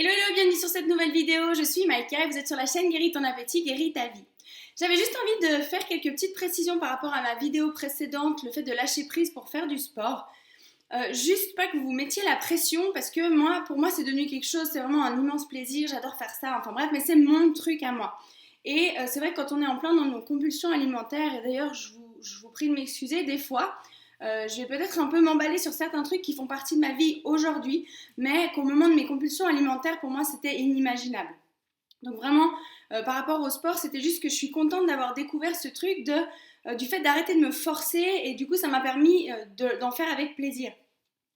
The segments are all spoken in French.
Hello, hello, bienvenue sur cette nouvelle vidéo. Je suis Maïka et vous êtes sur la chaîne Guéris ton appétit, guéris ta vie. J'avais juste envie de faire quelques petites précisions par rapport à ma vidéo précédente, le fait de lâcher prise pour faire du sport. Juste pas que vous mettiez la pression parce que pour moi c'est devenu quelque chose, c'est vraiment un immense plaisir, j'adore faire ça, enfin bref, mais c'est mon truc à moi. Et c'est vrai que quand on est en plein dans nos compulsions alimentaires, et d'ailleurs je vous prie de m'excuser, des fois, je vais peut-être un peu m'emballer sur certains trucs qui font partie de ma vie aujourd'hui, mais qu'au moment de mes compulsions alimentaires, pour moi c'était inimaginable. Donc vraiment, par rapport au sport, c'était juste que je suis contente d'avoir découvert ce truc du fait d'arrêter de me forcer et du coup ça m'a permis d'en faire avec plaisir.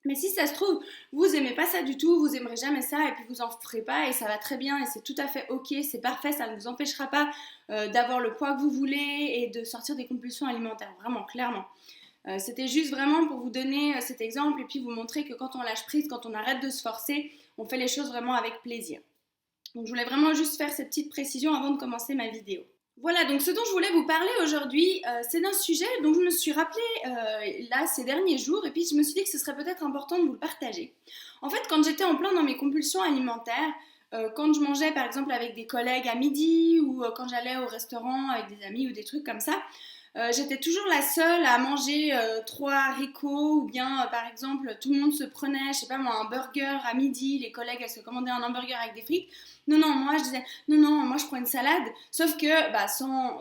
Mais si ça se trouve, vous aimez pas ça du tout, vous aimerez jamais ça et puis vous en ferez pas et ça va très bien et c'est tout à fait ok, c'est parfait, ça ne vous empêchera pas d'avoir le poids que vous voulez et de sortir des compulsions alimentaires, vraiment, clairement. C'était juste vraiment pour vous donner cet exemple et puis vous montrer que quand on lâche prise, quand on arrête de se forcer, on fait les choses vraiment avec plaisir. Donc je voulais vraiment juste faire cette petite précision avant de commencer ma vidéo. Voilà, donc ce dont je voulais vous parler aujourd'hui, c'est d'un sujet dont je me suis rappelé là ces derniers jours et puis je me suis dit que ce serait peut-être important de vous le partager. En fait, quand j'étais en plein dans mes compulsions alimentaires, quand je mangeais par exemple avec des collègues à midi ou quand j'allais au restaurant avec des amis ou des trucs comme ça, j'étais toujours la seule à manger 3 haricots ou bien par exemple tout le monde se prenait, je sais pas moi, un burger à midi, les collègues elles se commandaient un hamburger avec des frites. Non, non, moi je disais non, non, moi je prends une salade, sauf que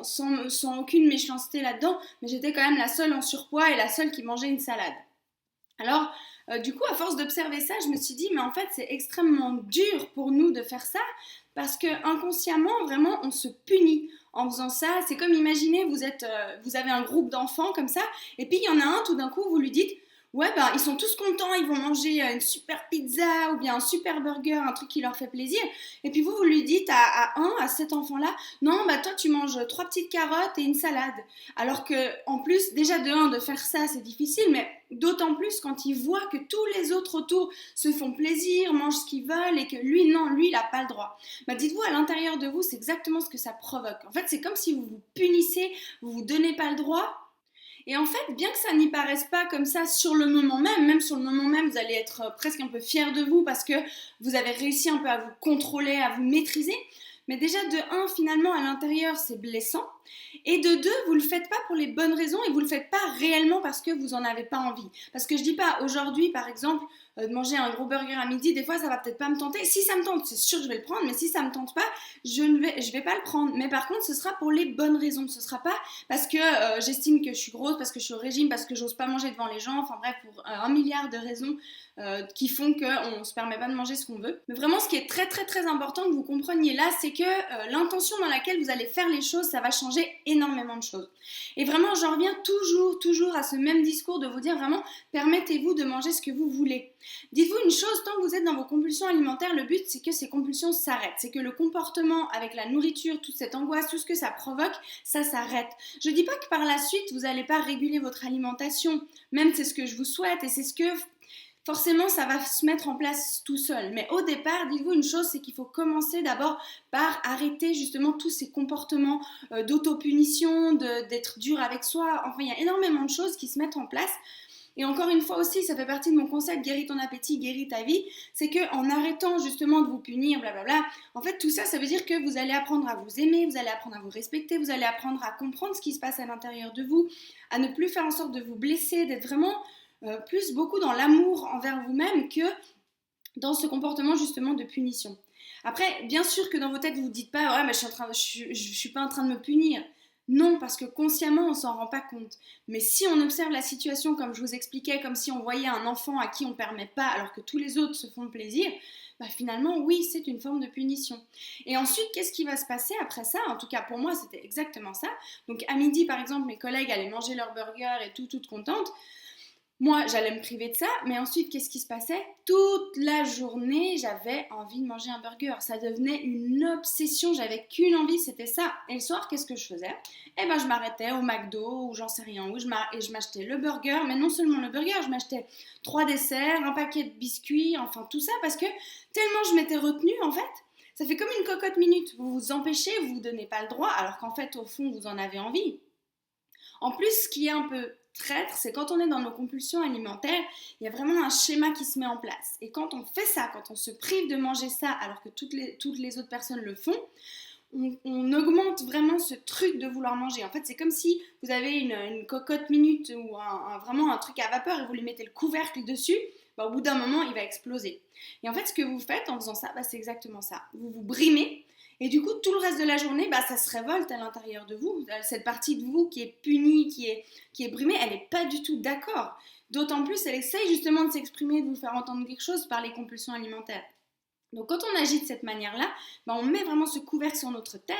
sans aucune méchanceté là-dedans, mais j'étais quand même la seule en surpoids et la seule qui mangeait une salade. Alors, du coup, à force d'observer ça, je me suis dit, mais en fait, c'est extrêmement dur pour nous de faire ça parce que inconsciemment, vraiment, on se punit en faisant ça. C'est comme imaginer, vous avez un groupe d'enfants comme ça, et puis il y en a un, tout d'un coup, vous lui dites, ouais, ben, ils sont tous contents, ils vont manger une super pizza ou bien un super burger, un truc qui leur fait plaisir. Et puis vous lui dites à cet enfant-là, non, bah toi, tu manges 3 petites carottes et une salade. Alors que, en plus, déjà de faire ça, c'est difficile, mais d'autant plus quand il voit que tous les autres autour se font plaisir, mangent ce qu'ils veulent et que lui, non, lui, il n'a pas le droit. Bah dites-vous, à l'intérieur de vous, c'est exactement ce que ça provoque. En fait, c'est comme si vous vous punissez, vous vous donnez pas le droit. Et en fait, bien que ça n'y paraisse pas comme ça sur le moment même sur le moment même, vous allez être presque un peu fier de vous parce que vous avez réussi un peu à vous contrôler, à vous maîtriser. Mais déjà, de un, finalement, à l'intérieur, c'est blessant. Et de deux, vous le faites pas pour les bonnes raisons et vous le faites pas réellement parce que vous en avez pas envie. Parce que je dis pas, aujourd'hui, par exemple, de manger un gros burger à midi, des fois, ça va peut-être pas me tenter. Si ça me tente, c'est sûr que je vais le prendre, mais si ça me tente pas, je vais pas le prendre. Mais par contre, ce sera pour les bonnes raisons. Ce sera pas parce que j'estime que je suis grosse, parce que je suis au régime, parce que j'ose pas manger devant les gens, enfin bref, pour 1 milliard de raisons qui font qu'on se permet pas de manger ce qu'on veut. Mais vraiment, ce qui est très très très important que vous compreniez là, c'est que l'intention dans laquelle vous allez faire les choses, ça va changer énormément de choses. Et vraiment, j'en reviens toujours à ce même discours de vous dire vraiment, permettez-vous de manger ce que vous voulez. Dites-vous une chose, tant que vous êtes dans vos compulsions alimentaires, le but c'est que ces compulsions s'arrêtent, c'est que le comportement avec la nourriture, toute cette angoisse, tout ce que ça provoque, ça s'arrête. Je dis pas que par la suite, vous n'allez pas réguler votre alimentation, même c'est ce que je vous souhaite et c'est ce que forcément, ça va se mettre en place tout seul. Mais au départ, dites-vous une chose, c'est qu'il faut commencer d'abord par arrêter justement tous ces comportements d'autopunition, d'être dur avec soi. Enfin, il y a énormément de choses qui se mettent en place. Et encore une fois aussi, ça fait partie de mon concept guéris ton appétit, guéris ta vie, c'est qu'en arrêtant justement de vous punir, blablabla, en fait tout ça, ça veut dire que vous allez apprendre à vous aimer, vous allez apprendre à vous respecter, vous allez apprendre à comprendre ce qui se passe à l'intérieur de vous, à ne plus faire en sorte de vous blesser, d'être vraiment plus beaucoup dans l'amour envers vous-même que dans ce comportement justement de punition. Après, bien sûr que dans vos têtes, vous vous dites pas, ouais, mais je suis pas en train de me punir. Non, parce que consciemment, on s'en rend pas compte. Mais si on observe la situation comme je vous expliquais, comme si on voyait un enfant à qui on permet pas, alors que tous les autres se font plaisir, bah finalement, oui, c'est une forme de punition. Et ensuite, qu'est-ce qui va se passer après ça? En tout cas, pour moi, c'était exactement ça. Donc, à midi, par exemple, mes collègues allaient manger leur burger et toutes contentes. Moi, j'allais me priver de ça, mais ensuite, qu'est-ce qui se passait? Toute la journée, j'avais envie de manger un burger. Ça devenait une obsession, j'avais qu'une envie, c'était ça. Et le soir, qu'est-ce que je faisais? Eh ben, je m'arrêtais au McDo ou j'en sais rien où, et je m'achetais le burger, mais non seulement le burger, je m'achetais 3 desserts, un paquet de biscuits, enfin tout ça, parce que tellement je m'étais retenue, en fait, ça fait comme une cocotte minute. Vous vous empêchez, vous vous donnez pas le droit, alors qu'en fait, au fond, vous en avez envie. En plus, ce qui est un peu traître, c'est quand on est dans nos compulsions alimentaires, il y a vraiment un schéma qui se met en place. Et quand on fait ça, quand on se prive de manger ça alors que toutes les autres personnes le font, on augmente vraiment ce truc de vouloir manger. En fait, c'est comme si vous avez une cocotte minute ou vraiment un truc à vapeur et vous lui mettez le couvercle dessus, bah, au bout d'un moment, il va exploser. Et en fait, ce que vous faites en faisant ça, bah, c'est exactement ça. Vous vous brimez et du coup, tout le reste de la journée, bah, ça se révolte à l'intérieur de vous. Cette partie de vous qui est punie, qui est brimée, elle n'est pas du tout d'accord. D'autant plus, elle essaye justement de s'exprimer, de vous faire entendre quelque chose par les compulsions alimentaires. Donc quand on agit de cette manière-là, bah on met vraiment ce couvercle sur notre tête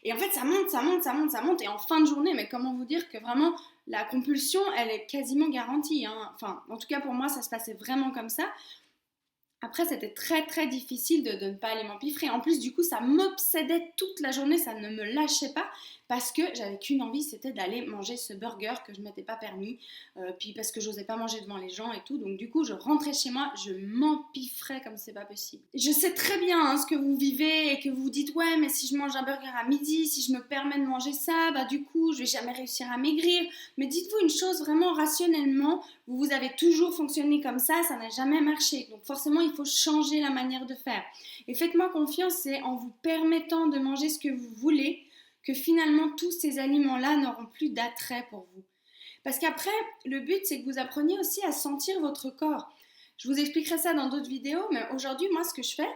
et en fait ça monte, ça monte, ça monte, ça monte et en fin de journée, mais comment vous dire que vraiment la compulsion elle est quasiment garantie, hein. Enfin en tout cas pour moi ça se passait vraiment comme ça. Après, c'était très très difficile de ne pas aller m'empiffrer. En plus, du coup, ça m'obsédait toute la journée, ça ne me lâchait pas parce que j'avais qu'une envie, c'était d'aller manger ce burger que je ne m'étais pas permis, puis parce que j'osais pas manger devant les gens et tout. Donc du coup, je rentrais chez moi, je m'empiffrais comme c'est pas possible. Je sais très bien hein, ce que vous vivez et que vous vous dites ouais, mais si je mange un burger à midi, si je me permets de manger ça, bah du coup, je vais jamais réussir à maigrir. Mais dites-vous une chose vraiment rationnellement, vous avez toujours fonctionné comme ça n'a jamais marché. Donc forcément, il faut changer la manière de faire. Et faites-moi confiance, c'est en vous permettant de manger ce que vous voulez que finalement tous ces aliments-là n'auront plus d'attrait pour vous. Parce qu'après, le but, c'est que vous appreniez aussi à sentir votre corps. Je vous expliquerai ça dans d'autres vidéos, mais aujourd'hui, moi, ce que je fais,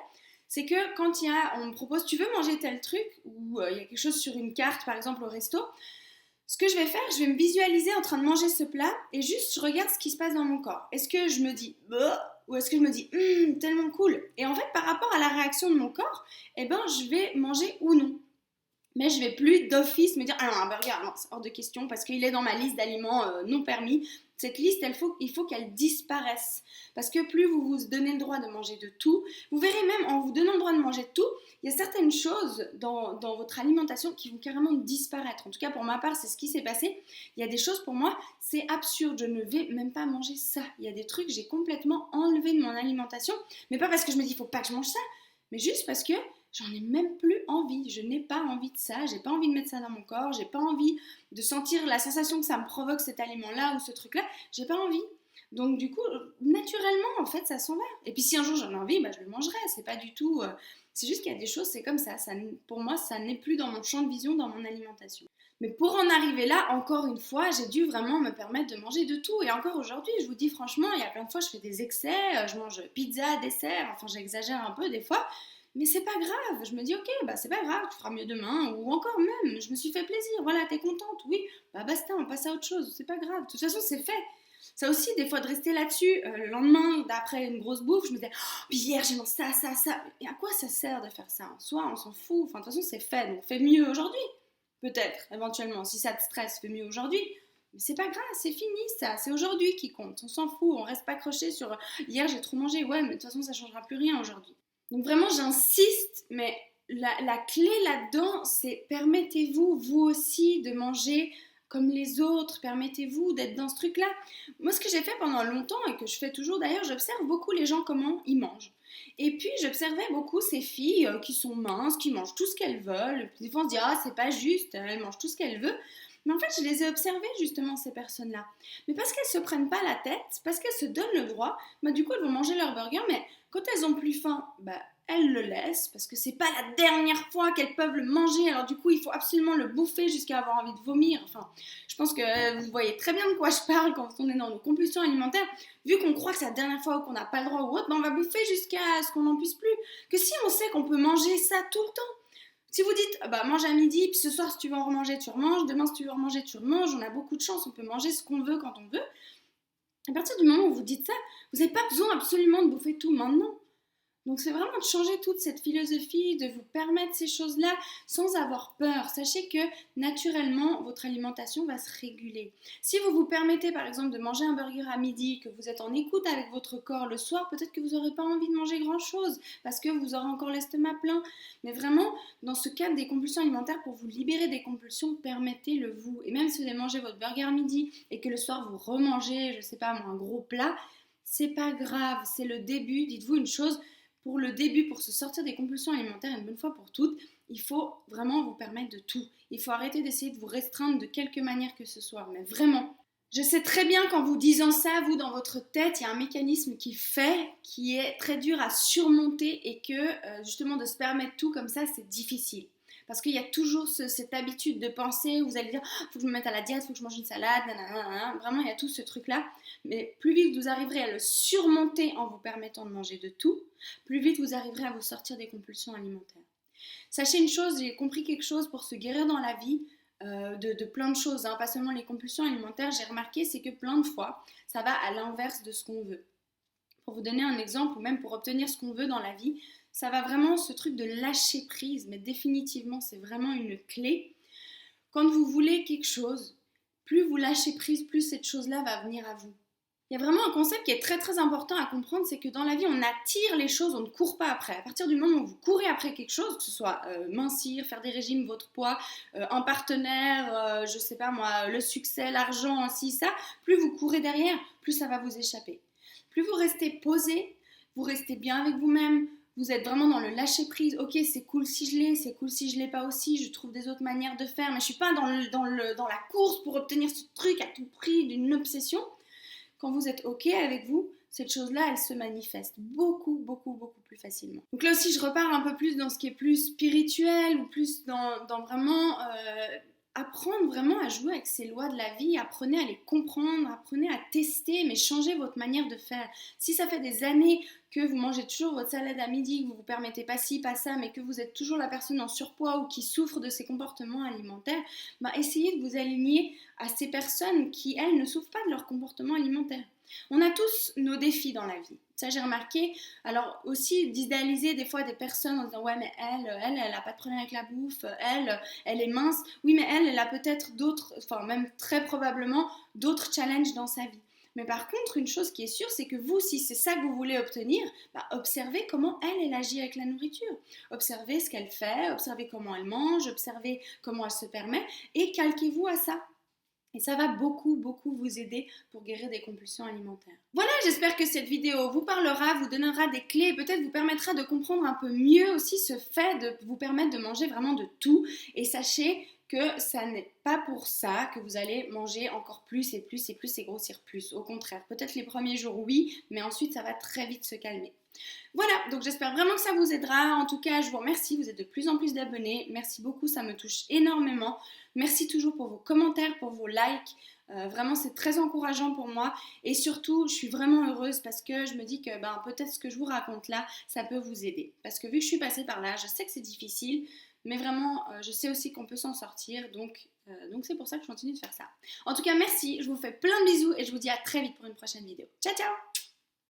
c'est que quand on me propose, tu veux manger tel truc, ou il y a quelque chose sur une carte, par exemple au resto, ce que je vais faire, je vais me visualiser en train de manger ce plat et juste je regarde ce qui se passe dans mon corps. Est-ce que je me dis ou est-ce que je me dis tellement cool? Et en fait, par rapport à la réaction de mon corps, eh ben, je vais manger ou non. Mais je vais plus d'office me dire ah non, un burger, non, c'est hors de question parce qu'il est dans ma liste d'aliments non permis. Cette liste, il faut qu'elle disparaisse. Parce que plus vous vous donnez le droit de manger de tout, vous verrez même en vous donnant le droit de manger de tout, il y a certaines choses dans votre alimentation qui vont carrément disparaître. En tout cas, pour ma part, c'est ce qui s'est passé. Il y a des choses pour moi, c'est absurde. Je ne vais même pas manger ça. Il y a des trucs que j'ai complètement enlevé de mon alimentation. Mais pas parce que je me dis il faut pas que je mange ça, mais juste parce que j'en ai même plus envie, je n'ai pas envie de ça, j'ai pas envie de mettre ça dans mon corps, j'ai pas envie de sentir la sensation que ça me provoque cet aliment-là ou ce truc-là, j'ai pas envie. Donc du coup, naturellement, en fait, ça s'en va. Et puis si un jour j'en ai envie, bah, je le mangerai, c'est pas du tout... c'est juste qu'il y a des choses, c'est comme ça, pour moi, ça n'est plus dans mon champ de vision, dans mon alimentation. Mais pour en arriver là, encore une fois, j'ai dû vraiment me permettre de manger de tout. Et encore aujourd'hui, je vous dis franchement, il y a plein de fois, je fais des excès, je mange pizza, dessert, enfin j'exagère un peu des fois, mais c'est pas grave, je me dis ok, bah c'est pas grave, tu feras mieux demain, ou encore même, je me suis fait plaisir, voilà, t'es contente, oui, bah basta, on passe à autre chose, c'est pas grave, de toute façon c'est fait. Ça aussi, des fois de rester là-dessus, le lendemain, d'après une grosse bouffe, je me disais, oh, puis hier j'ai mangé ça, ça, ça, et à quoi ça sert de faire ça en soi, on s'en fout, enfin de toute façon c'est fait, donc fais mieux aujourd'hui, peut-être, éventuellement, si ça te stresse, fais mieux aujourd'hui. Mais c'est pas grave, c'est fini ça, c'est aujourd'hui qui compte, on s'en fout, on reste pas accroché sur hier j'ai trop mangé, ouais, mais de toute façon ça changera plus rien aujourd'hui. Donc vraiment, j'insiste, mais la clé là-dedans, c'est permettez-vous, vous aussi, de manger comme les autres, permettez-vous d'être dans ce truc-là. Moi, ce que j'ai fait pendant longtemps, et que je fais toujours d'ailleurs, j'observe beaucoup les gens comment ils mangent. Et puis, j'observais beaucoup ces filles qui sont minces, qui mangent tout ce qu'elles veulent. Des fois, on se dit, ah, c'est pas juste, elles mangent tout ce qu'elles veulent. Mais en fait, je les ai observées justement, ces personnes-là. Mais parce qu'elles se prennent pas la tête, parce qu'elles se donnent le droit, bah, du coup, elles vont manger leur burger, mais quand elles ont plus faim, bah, elles le laissent, parce que c'est pas la dernière fois qu'elles peuvent le manger, alors du coup, il faut absolument le bouffer jusqu'à avoir envie de vomir. Enfin, je pense que vous voyez très bien de quoi je parle quand on est dans nos compulsions alimentaires. Vu qu'on croit que c'est la dernière fois qu'on n'a pas le droit ou autre, bah, on va bouffer jusqu'à ce qu'on n'en puisse plus. Que si on sait qu'on peut manger ça tout le temps, si vous dites, bah, mange à midi, puis ce soir, si tu veux en remanger, tu remanges. Demain, si tu veux en remanger, tu remanges. On a beaucoup de chance, on peut manger ce qu'on veut quand on veut. À partir du moment où vous dites ça, vous n'avez pas besoin absolument de bouffer tout maintenant. Donc c'est vraiment de changer toute cette philosophie, de vous permettre ces choses-là sans avoir peur. Sachez que naturellement, votre alimentation va se réguler. Si vous vous permettez par exemple de manger un burger à midi, que vous êtes en écoute avec votre corps le soir, peut-être que vous n'aurez pas envie de manger grand-chose parce que vous aurez encore l'estomac plein. Mais vraiment, dans ce cadre des compulsions alimentaires, pour vous libérer des compulsions, permettez-le vous. Et même si vous avez mangé votre burger à midi et que le soir vous remangez, je sais pas moi, un gros plat, c'est pas grave, c'est le début. Dites-vous une chose, pour le début, pour se sortir des compulsions alimentaires une bonne fois pour toutes, il faut vraiment vous permettre de tout. Il faut arrêter d'essayer de vous restreindre de quelque manière que ce soit, mais vraiment. Je sais très bien qu'en vous disant ça, vous, dans votre tête, il y a un mécanisme qui est très dur à surmonter et que justement de se permettre tout comme ça, c'est difficile. Parce qu'il y a toujours cette habitude de penser où vous allez dire oh, faut que je me mette à la diète, faut que je mange une salade, nanana. Vraiment, il y a tout ce truc-là. Mais plus vite vous arriverez à le surmonter en vous permettant de manger de tout, plus vite vous arriverez à vous sortir des compulsions alimentaires. Sachez une chose, j'ai compris quelque chose pour se guérir dans la vie, de plein de choses, hein, pas seulement les compulsions alimentaires, j'ai remarqué, c'est que plein de fois, ça va à l'inverse de ce qu'on veut. Pour vous donner un exemple, ou même pour obtenir ce qu'on veut dans la vie, ça va vraiment ce truc de lâcher prise, mais définitivement, c'est vraiment une clé. Quand vous voulez quelque chose, plus vous lâchez prise, plus cette chose-là va venir à vous. Il y a vraiment un concept qui est très très important à comprendre, c'est que dans la vie, on attire les choses, on ne court pas après. À partir du moment où vous courez après quelque chose, que ce soit mincir, faire des régimes, votre poids, un partenaire, je sais pas moi, le succès, l'argent, ci, ça, plus vous courez derrière, plus ça va vous échapper. Plus vous restez posé, vous restez bien avec vous-même, vous êtes vraiment dans le lâcher prise. Ok, c'est cool si je l'ai, c'est cool si je l'ai pas aussi. Je trouve des autres manières de faire, mais je suis pas dans la course pour obtenir ce truc à tout prix d'une obsession. Quand vous êtes ok avec vous, cette chose-là, elle se manifeste beaucoup, beaucoup, beaucoup plus facilement. Donc là aussi, je repars un peu plus dans ce qui est plus spirituel ou plus dans vraiment apprendre vraiment à jouer avec ces lois de la vie. Apprenez à les comprendre, apprenez à tester, mais changez votre manière de faire. Si ça fait des années que vous mangez toujours votre salade à midi, que vous ne vous permettez pas ci, pas ça, mais que vous êtes toujours la personne en surpoids ou qui souffre de ces comportements alimentaires, bah essayez de vous aligner à ces personnes qui, elles, ne souffrent pas de leur comportement alimentaire. On a tous nos défis dans la vie. Ça, j'ai remarqué. Alors aussi, d'idéaliser des fois des personnes en disant ouais, mais elle a pas de problème avec la bouffe, elle est mince. Oui, mais elle a peut-être d'autres, enfin même très probablement d'autres challenges dans sa vie. Mais par contre, une chose qui est sûre, c'est que vous, si c'est ça que vous voulez obtenir, bah, observez comment elle agit avec la nourriture. Observez ce qu'elle fait, observez comment elle mange, observez comment elle se permet et calquez-vous à ça. Et ça va beaucoup, beaucoup vous aider pour guérir des compulsions alimentaires. Voilà, j'espère que cette vidéo vous parlera, vous donnera des clés et peut-être vous permettra de comprendre un peu mieux aussi ce fait de vous permettre de manger vraiment de tout. Et sachez que ça n'est pas pour ça que vous allez manger encore plus et plus et plus et grossir plus. Au contraire, peut-être les premiers jours oui, mais ensuite ça va très vite se calmer. Voilà, donc j'espère vraiment que ça vous aidera. En tout cas, je vous remercie, vous êtes de plus en plus d'abonnés. Merci beaucoup, ça me touche énormément. Merci toujours pour vos commentaires, pour vos likes. Vraiment, c'est très encourageant pour moi. Et surtout, je suis vraiment heureuse parce que je me dis que peut-être ce que je vous raconte là, ça peut vous aider. Parce que vu que je suis passée par là, je sais que c'est difficile, mais vraiment, je sais aussi qu'on peut s'en sortir. Donc c'est pour ça que je continue de faire ça. En tout cas, merci, je vous fais plein de bisous et je vous dis à très vite pour une prochaine vidéo. Ciao, ciao!